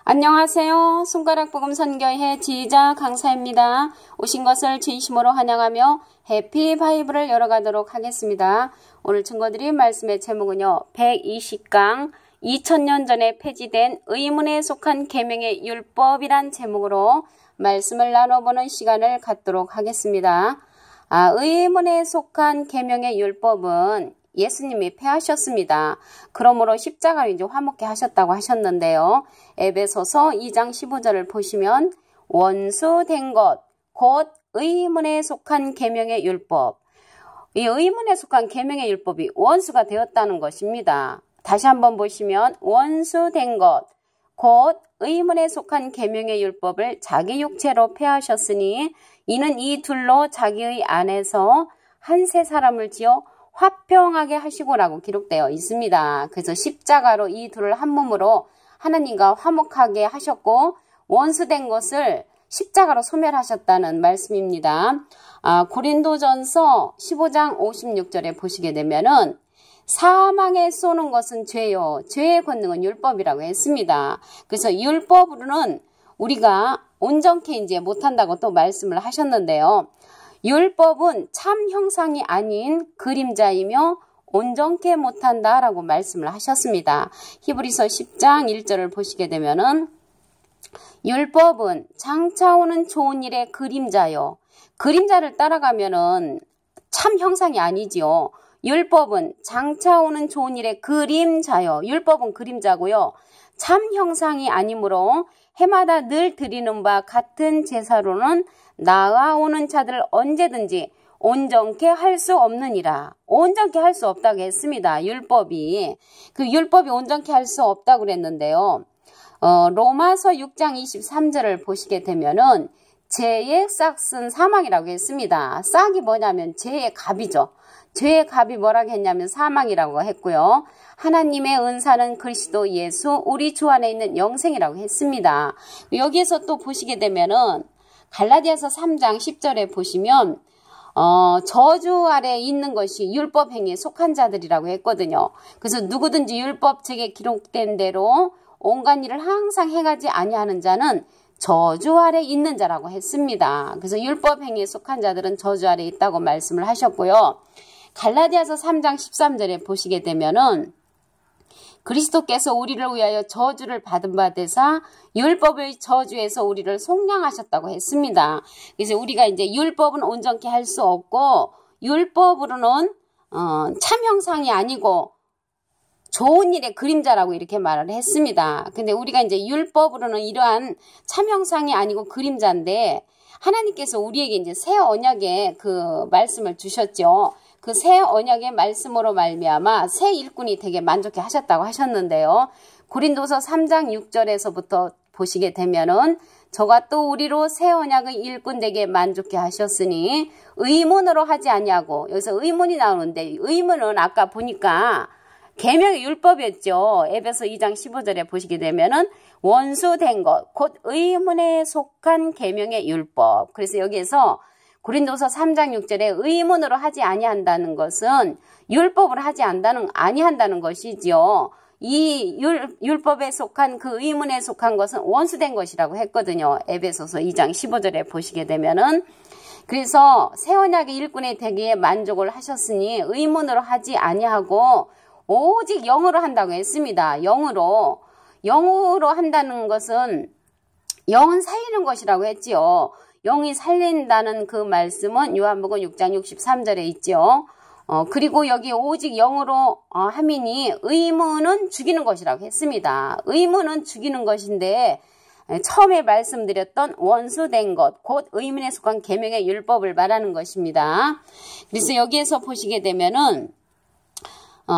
안녕하세요. 손가락 복음 선교회 지휘자 강사입니다. 오신 것을 진심으로 환영하며 해피 바이블을 열어가도록 하겠습니다. 오늘 증거드릴 말씀의 제목은요. 120강 2000년 전에 폐지된 의문에 속한 계명의 율법이란 제목으로 말씀을 나눠보는 시간을 갖도록 하겠습니다. 의문에 속한 계명의 율법은 예수님이 폐하셨습니다. 그러므로 십자가를 이제 화목케 하셨다고 하셨는데요. 에베소서 2장 15절을 보시면 원수된 것, 곧 의문에 속한 계명의 율법. 이 의문에 속한 계명의 율법이 원수가 되었다는 것입니다. 다시 한번 보시면 원수된 것, 곧 의문에 속한 계명의 율법을 자기 육체로 폐하셨으니 이는 이 둘로 자기의 안에서 한 새 사람을 지어 화평하게 하시고라고 기록되어 있습니다. 그래서 십자가로 이 둘을 한 몸으로 하나님과 화목하게 하셨고 원수된 것을 십자가로 소멸하셨다는 말씀입니다. 고린도전서 15장 56절에 보시게 되면은 사망에 쏘는 것은 죄요, 죄의 권능은 율법이라고 했습니다. 그래서 율법으로는 우리가 온전케 이제 못한다고 또 말씀을 하셨는데요. 율법은 참 형상이 아닌 그림자이며 온전케 못한다라고 말씀을 하셨습니다. 히브리서 10장 1절을 보시게 되면은 율법은 장차 오는 좋은 일의 그림자요. 그림자를 따라가면은 참 형상이 아니지요. 율법은 장차 오는 좋은 일의 그림자요. 율법은 그림자고요. 참 형상이 아니므로 해마다 늘 드리는 바 같은 제사로는 나아오는 자들을 언제든지 온전케 할 수 없느니라. 온전케 할 수 없다고 했습니다. 율법이. 그 율법이 온전케 할 수 없다고 그랬는데요. 로마서 6장 23절을 보시게 되면은 죄의 싹은 사망이라고 했습니다. 싹이 뭐냐면 죄의 값이죠. 죄의 값이 뭐라고 했냐면 사망이라고 했고요. 하나님의 은사는 그리스도 예수 우리 주 안에 있는 영생이라고 했습니다. 여기에서 또 보시게 되면은 갈라디아서 3장 10절에 보시면 저주 아래 있는 것이 율법 행위에 속한 자들이라고 했거든요. 그래서 누구든지 율법책에 기록된 대로 온갖 일을 항상 행하지 아니하는 자는 저주 아래 있는 자라고 했습니다. 그래서 율법 행위에 속한 자들은 저주 아래 있다고 말씀을 하셨고요. 갈라디아서 3장 13절에 보시게 되면은 그리스도께서 우리를 위하여 저주를 받은 바 되사 율법의 저주에서 우리를 속량하셨다고 했습니다. 그래서 우리가 이제 율법은 온전케 할 수 없고 율법으로는 참 형상이 아니고 좋은 일의 그림자라고 이렇게 말을 했습니다. 근데 우리가 이제 율법으로는 이러한 참 형상이 아니고 그림자인데 하나님께서 우리에게 이제 새 언약의 그 말씀을 주셨죠. 그 새 언약의 말씀으로 말미암아 새 일꾼이 되게 만족해 하셨다고 하셨는데요. 고린도서 3장 6절에서부터 보시게 되면은 저가 또 우리로 새 언약의 일꾼 되게 만족해 하셨으니 의문으로 하지 아니하고, 여기서 의문이 나오는데 의문은 아까 보니까 계명의 율법이었죠. 에베소 2장 15절에 보시게 되면은 원수된 것, 곧 의문에 속한 계명의 율법. 그래서 여기에서 고린도서 3장 6절에 의문으로 하지 아니한다는 것은 율법을 하지 아니한다는 것이지요. 이 율법에 속한 그 의문에 속한 것은 원수된 것이라고 했거든요. 에베소서 2장 15절에 보시게 되면은 그래서 새 언약의 일꾼이 되기에 만족을 하셨으니 의문으로 하지 아니하고 오직 영으로 한다고 했습니다. 영으로 한다는 것은 영은 살리는 것이라고 했지요. 영이 살린다는 그 말씀은 요한복음 6장 63절에 있죠. 그리고 여기 오직 영으로 함이니 의문은 죽이는 것이라고 했습니다. 의문은 죽이는 것인데 처음에 말씀드렸던 원수된 것, 곧 의문에 속한 계명의 율법을 말하는 것입니다. 그래서 여기에서 보시게 되면은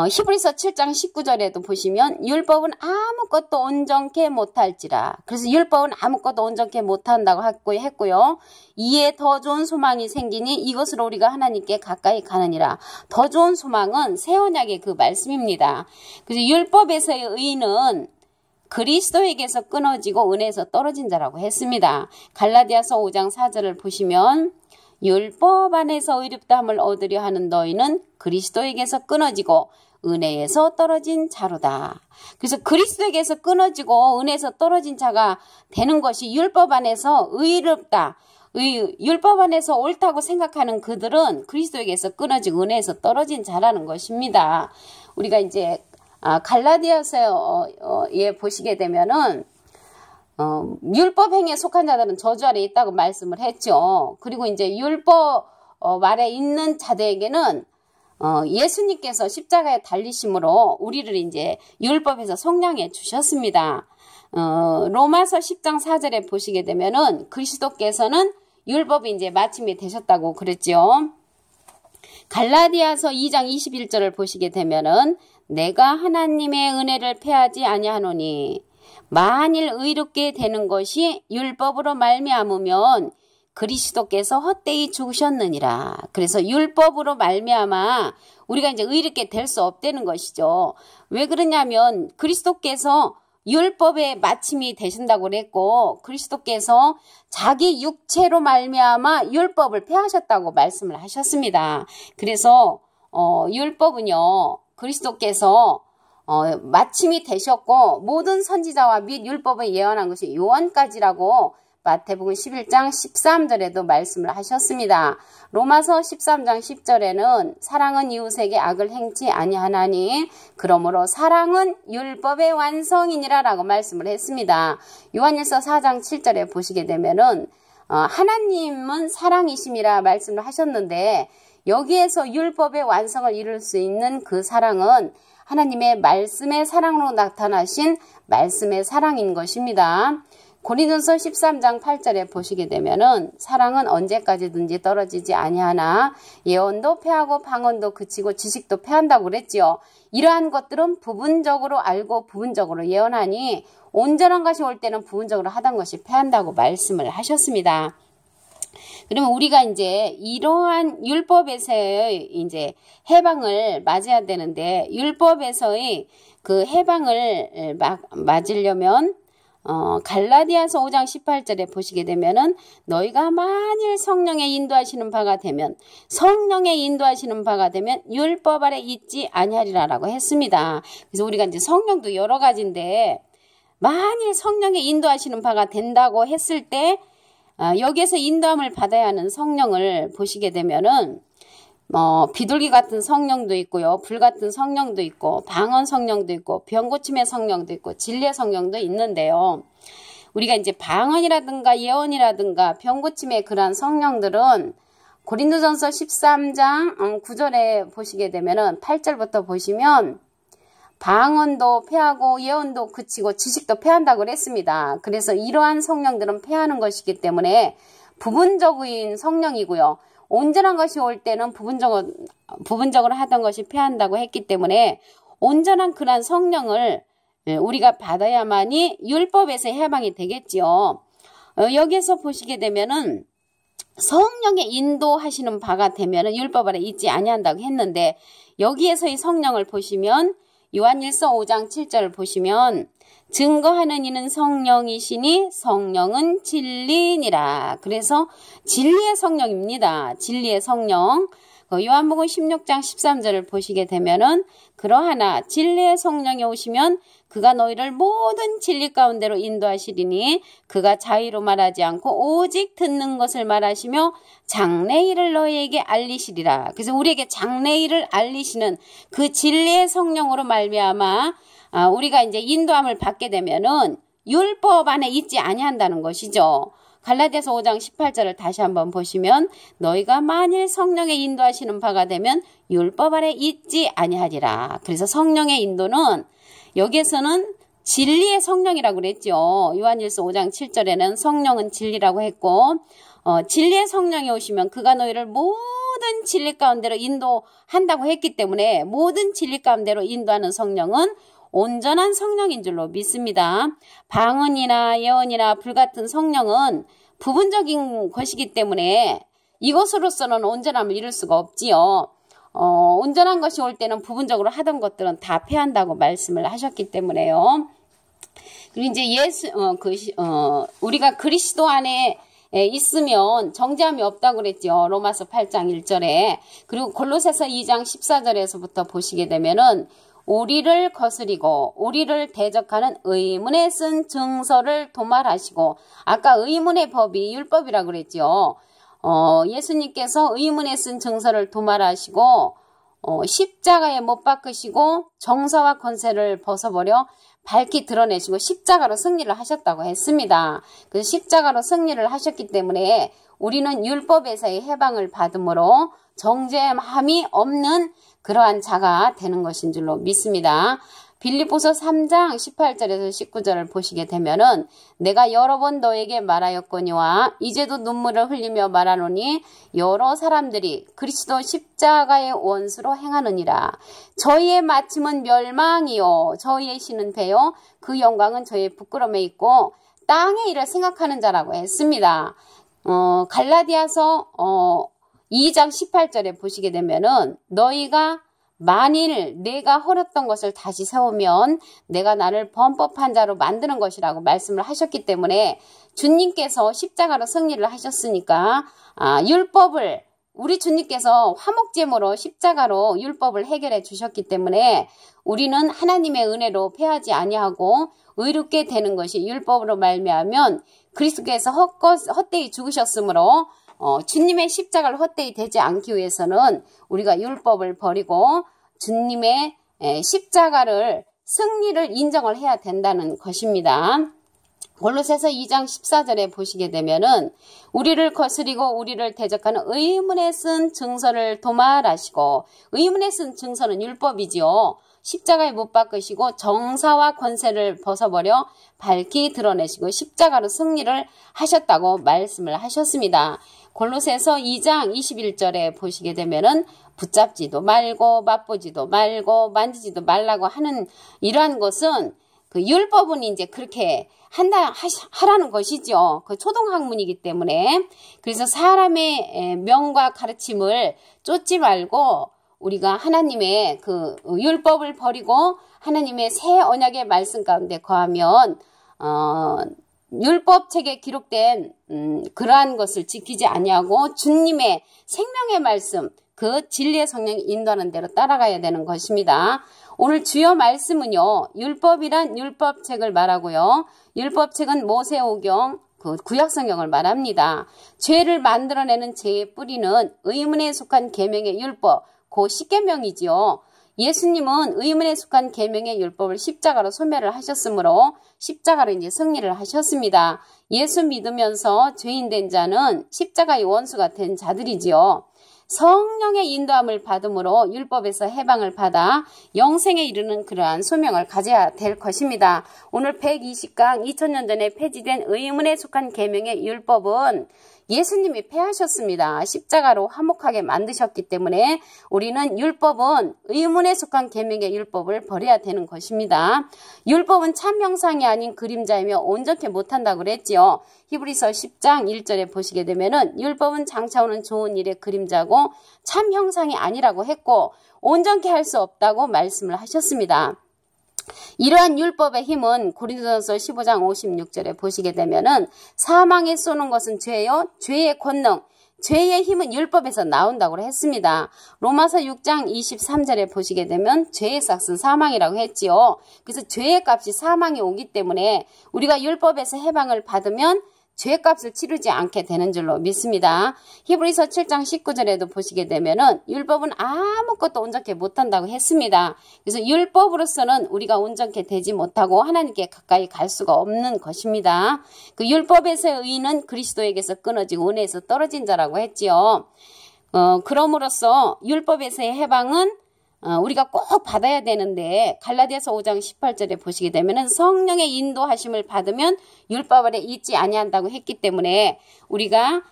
히브리서 7장 19절에도 보시면 율법은 아무것도 온전케 못할지라. 그래서 율법은 아무것도 온전케 못한다고 했고요. 이에 더 좋은 소망이 생기니 이것으로 우리가 하나님께 가까이 가느니라. 더 좋은 소망은 새 언약의 그 말씀입니다. 그래서 율법에서의 의는 그리스도에게서 끊어지고 은혜에서 떨어진 자라고 했습니다. 갈라디아서 5장 4절을 보시면 율법 안에서 의롭다함을 얻으려 하는 너희는 그리스도에게서 끊어지고 은혜에서 떨어진 자로다. 그래서 그리스도에게서 끊어지고 은혜에서 떨어진 자가 되는 것이 율법 안에서 의롭다. 율법 안에서 옳다고 생각하는 그들은 그리스도에게서 끊어지고 은혜에서 떨어진 자라는 것입니다. 우리가 이제 갈라디아서에 보시게 되면은 율법 행위에 속한 자들은 저주 아래 있다고 말씀을 했죠. 그리고 이제 율법 아래 있는 자들에게는 예수님께서 십자가에 달리심으로 우리를 이제 율법에서 속량해 주셨습니다. 로마서 10장 4절에 보시게 되면은 그리스도께서는 율법이 이제 마침이 되셨다고 그랬죠. 갈라디아서 2장 21절을 보시게 되면은 내가 하나님의 은혜를 패하지 아니하노니 만일 의롭게 되는 것이 율법으로 말미암으면 그리스도께서 헛되이 죽으셨느니라. 그래서 율법으로 말미암아 우리가 이제 의롭게 될 수 없다는 것이죠. 왜 그러냐면 그리스도께서 율법의 마침이 되신다고 그랬고 그리스도께서 자기 육체로 말미암아 율법을 폐하셨다고 말씀을 하셨습니다. 그래서 율법은요 그리스도께서 마침이 되셨고 모든 선지자와 및 율법을 예언한 것이 요한까지라고 마태복음 11장 13절에도 말씀을 하셨습니다. 로마서 13장 10절에는 사랑은 이웃에게 악을 행치 아니하나니 그러므로 사랑은 율법의 완성이니라 라고 말씀을 했습니다. 요한일서 4장 7절에 보시게 되면은 하나님은 사랑이심이라 말씀을 하셨는데 여기에서 율법의 완성을 이룰 수 있는 그 사랑은 하나님의 말씀의 사랑으로 나타나신 말씀의 사랑인 것입니다. 고린도서 13장 8절에 보시게 되면은 사랑은 언제까지든지 떨어지지 아니하나 예언도 패하고 방언도 그치고 지식도 패한다고 그랬지요. 이러한 것들은 부분적으로 알고 부분적으로 예언하니 온전한 것이 올 때는 부분적으로 하던 것이 패한다고 말씀을 하셨습니다. 그러면 우리가 이제 이러한 율법에서의 이제 해방을 맞아야 되는데 율법에서의 그 해방을 맞으려면 갈라디아서 5장 18절에 보시게 되면은 너희가 만일 성령의 인도하시는 바가 되면 율법 아래 있지 아니하리라라고 했습니다. 그래서 우리가 이제 성령도 여러 가지인데 만일 성령의 인도하시는 바가 된다고 했을 때 여기에서 인도함을 받아야 하는 성령을 보시게 되면은 비둘기 같은 성령도 있고요. 불 같은 성령도 있고 방언 성령도 있고 병고침의 성령도 있고 진리의 성령도 있는데요. 우리가 이제 방언이라든가 예언이라든가 병고침의 그러한 성령들은 고린도전서 13장 9절에 보시게 되면은 8절부터 보시면 방언도 패하고 예언도 그치고 지식도 패한다고 그랬습니다. 그래서 이러한 성령들은 패하는 것이기 때문에 부분적인 성령이고요. 온전한 것이 올 때는 부분적으로 하던 것이 패한다고 했기 때문에 온전한 그러한 성령을 우리가 받아야만이 율법에서 해방이 되겠지요. 여기에서 보시게 되면은 성령의 인도하시는 바가 되면은 율법 아래 있지 아니한다고 했는데 여기에서의 성령을 보시면 요한일서 5장 7절을 보시면 증거하는 이는 성령이시니 성령은 진리니라. 그래서 진리의 성령입니다. 진리의 성령. 요한복음 16장 13절을 보시게 되면은 그러하나 진리의 성령이 오시면 그가 너희를 모든 진리 가운데로 인도하시리니 그가 자의로 말하지 않고 오직 듣는 것을 말하시며 장래일을 너희에게 알리시리라. 그래서 우리에게 장래일을 알리시는 그 진리의 성령으로 말미암아 우리가 이제 인도함을 받게 되면은 율법 안에 있지 아니한다는 것이죠. 갈라디아서 5장 18절을 다시 한번 보시면 너희가 만일 성령의 인도하시는 바가 되면 율법 아래 있지 아니하리라. 그래서 성령의 인도는 여기에서는 진리의 성령이라고 그랬죠. 요한일서 5장 7절에는 성령은 진리라고 했고 진리의 성령이 오시면 그가 너희를 모든 진리 가운데로 인도한다고 했기 때문에 모든 진리 가운데로 인도하는 성령은 온전한 성령인 줄로 믿습니다. 방언이나 예언이나 불같은 성령은 부분적인 것이기 때문에 이것으로서는 온전함을 이룰 수가 없지요. 온전한 것이 올 때는 부분적으로 하던 것들은 다 패한다고 말씀을 하셨기 때문에요. 그리고 이제 우리가 그리스도 안에 있으면 정죄함이 없다고 그랬죠. 로마서 8장 1절에. 그리고 골로새서 2장 14절에서부터 보시게 되면은 우리를 거스리고 우리를 대적하는 의문에 쓴 증서를 도말하시고, 아까 의문의 법이 율법이라고 그랬죠. 예수님께서 의문에 쓴 증서를 도말하시고 십자가에 못 박으시고 정사와 권세를 벗어버려 밝히 드러내시고 십자가로 승리를 하셨다고 했습니다. 그래서 십자가로 승리를 하셨기 때문에 우리는 율법에서의 해방을 받음으로 정죄함이 없는 그러한 자가 되는 것인 줄로 믿습니다. 빌립보서 3장 18절에서 19절을 보시게 되면은 내가 여러 번 너에게 말하였거니와 이제도 눈물을 흘리며 말하노니 여러 사람들이 그리스도 십자가의 원수로 행하느니라. 저희의 마침은 멸망이요 저희의 신은 배요 그 영광은 저희의 부끄러움에 있고 땅의 일을 생각하는 자라고 했습니다. 갈라디아서 2장 18절에 보시게 되면은 너희가 만일 내가 헐었던 것을 다시 세우면 내가 나를 범법한 자로 만드는 것이라고 말씀을 하셨기 때문에 주님께서 십자가로 승리를 하셨으니까 율법을 우리 주님께서 화목제물로 십자가로 율법을 해결해 주셨기 때문에 우리는 하나님의 은혜로 패하지 아니하고 의롭게 되는 것이 율법으로 말미암으면 그리스도께서 헛되이 죽으셨으므로 주님의 십자가를 헛되이 되지 않기 위해서는 우리가 율법을 버리고 주님의 십자가를 승리를 인정을 해야 된다는 것입니다. 골로새서 2장 14절에 보시게 되면은 우리를 거스리고 우리를 대적하는 의문에 쓴 증서를 도말하시고, 의문에 쓴 증서는 율법이지요. 십자가에 못 박으시고 정사와 권세를 벗어버려 밝히 드러내시고 십자가로 승리를 하셨다고 말씀을 하셨습니다. 골로새서 2장 21절에 보시게 되면은 붙잡지도 말고 맛보지도 말고 만지지도 말라고 하는 이러한 것은 그 율법은 이제 그렇게 하라는 것이죠. 그 초등학문이기 때문에. 그래서 사람의 명과 가르침을 쫓지 말고 우리가 하나님의 그 율법을 버리고 하나님의 새 언약의 말씀 가운데 거하면 율법책에 기록된 그러한 것을 지키지 아니하고 주님의 생명의 말씀, 그 진리의 성령이 인도하는 대로 따라가야 되는 것입니다. 오늘 주요 말씀은요, 율법이란 율법책을 말하고요. 율법책은 모세오경, 그 구약성경을 말합니다. 죄를 만들어내는 죄의 뿌리는 의문에 속한 계명의 율법, 그 십계명이지요. 예수님은 의문에 속한 계명의 율법을 십자가로 소멸을 하셨으므로 십자가로 이제 승리를 하셨습니다. 예수 믿으면서 죄인 된 자는 십자가의 원수가 된 자들이지요. 성령의 인도함을 받음으로 율법에서 해방을 받아 영생에 이르는 그러한 소명을 가져야 될 것입니다. 오늘 120강 2000년 전에 폐지된 의문에 속한 계명의 율법은 예수님이 폐하셨습니다. 십자가로 화목하게 만드셨기 때문에 우리는 율법은 의문에 속한 계명의 율법을 버려야 되는 것입니다. 율법은 참 형상이 아닌 그림자이며 온전케 못한다고 그랬지요. 히브리서 10장 1절에 보시게 되면은 율법은 장차 오는 좋은 일의 그림자고 참 형상이 아니라고 했고 온전케 할 수 없다고 말씀을 하셨습니다. 이러한 율법의 힘은 고린도전서 15장 56절에 보시게 되면은 사망에 쏘는 것은 죄요, 죄의 권능, 죄의 힘은 율법에서 나온다고 했습니다. 로마서 6장 23절에 보시게 되면 죄의 삭은 사망이라고 했지요. 그래서 죄의 값이 사망이 오기 때문에 우리가 율법에서 해방을 받으면 죄값을 치르지 않게 되는 줄로 믿습니다. 히브리서 7장 19절에도 보시게 되면은 율법은 아무것도 온전케 못한다고 했습니다. 그래서 율법으로서는 우리가 온전케 되지 못하고 하나님께 가까이 갈 수가 없는 것입니다. 그 율법에서의 의는 그리스도에게서 끊어지고 은혜에서 떨어진 자라고 했지요. 그럼으로써 율법에서의 해방은 우리가 꼭 받아야 되는데 갈라디아서 5장 18절에 보시게 되면은 성령의 인도하심을 받으면 율법 아래 있지 아니한다고 했기 때문에 우리가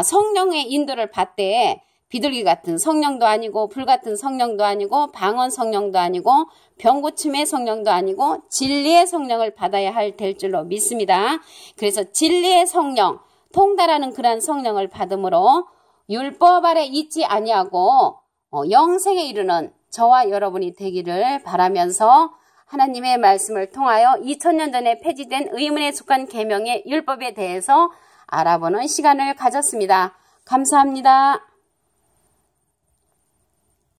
성령의 인도를 받되 비둘기 같은 성령도 아니고 불 같은 성령도 아니고 방언 성령도 아니고 병고침의 성령도 아니고 진리의 성령을 받아야 될 줄로 믿습니다. 그래서 진리의 성령, 통달하는 그러한 성령을 받음으로 율법 아래 있지 아니하고 영생에 이르는 저와 여러분이 되기를 바라면서 하나님의 말씀을 통하여 2000년 전에 폐지된 의문에 속한 계명의 율법에 대해서 알아보는 시간을 가졌습니다. 감사합니다.